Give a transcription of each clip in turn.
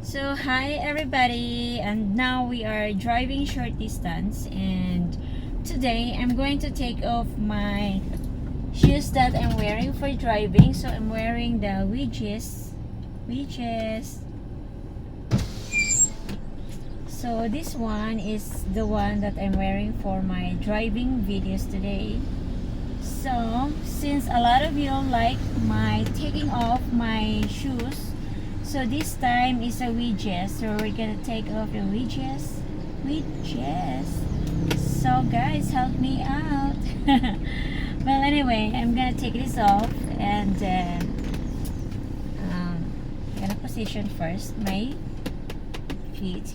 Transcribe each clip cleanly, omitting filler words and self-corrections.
So hi everybody, and now we are driving short distance, and today I'm going to take off my shoes that I'm wearing for driving. So I'm wearing the wedges. So this one is the one that I'm wearing for my driving videos today. So since a lot of you like my taking off my shoes, so this time is a wedges. So we're gonna take off the wedges. So guys, help me out. Well, anyway, I'm gonna take this off, and then I'm gonna position first my feet.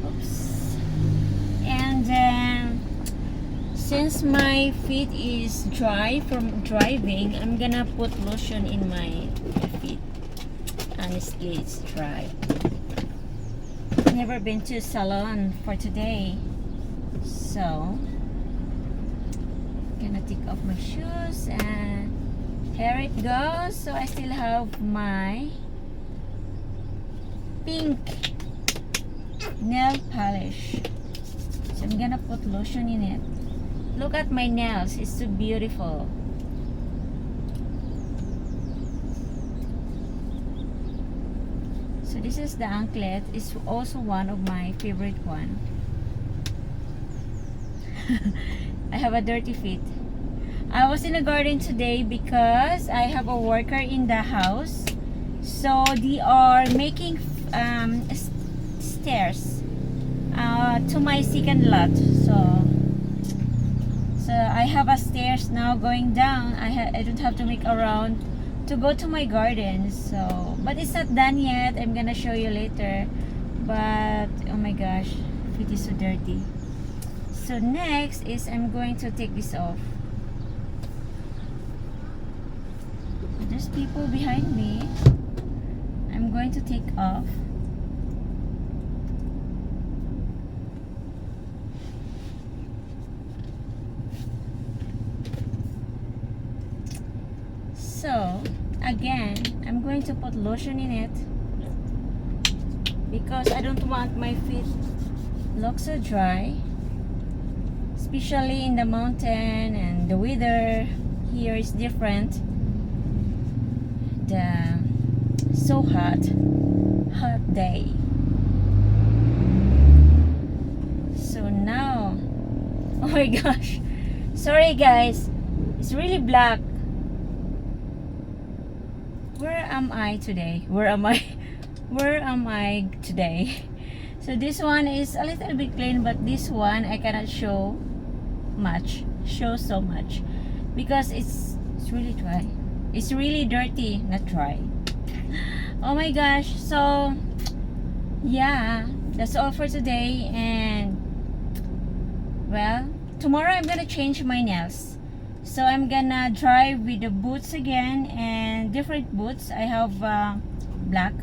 Oops. And then since my feet is dry from driving, I'm gonna put lotion in my feet. Honestly, it's dry. Never been to salon for today, so gonna take off my shoes, and here it goes. So I still have my pink nail polish, so I'm gonna put lotion in it. Look at my nails, it's so beautiful. So this is the anklet. It's also one of my favorite one. I have a dirty feet. I was in the garden today because I have a worker in the house. So they are making stairs to my second lot. So I have a stairs now going down. I don't have to make a round to go to my garden. So, but it's not done yet. I'm gonna show you later. But oh my gosh, feet is so dirty. So next is I'm going to take this off. There's people behind me. I'm going to take off. So again, I'm going to put lotion in it because I don't want my feet look so dry, especially in the mountain, and the weather here is different. The so hot day. So now, oh my gosh, sorry guys, it's really black. Where am I today? Where am I today? So this one is a little bit clean, but this one I cannot show so much because it's really dry. It's really dirty, not dry. Oh my gosh. So yeah, that's all for today, and well, tomorrow I'm gonna change my nails. So I'm gonna drive with the boots again, and different boots. I have black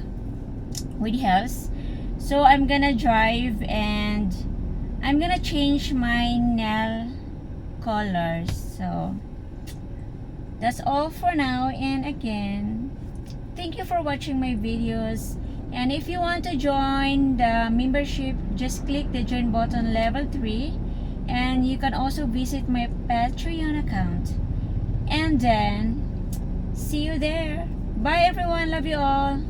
with heels. So I'm gonna drive, and I'm gonna change my nail colors. So that's all for now, and again, thank you for watching my videos. And if you want to join the membership, just click the join button level 3. And you can also visit my Patreon account. And then, see you there. Bye everyone. Love you all.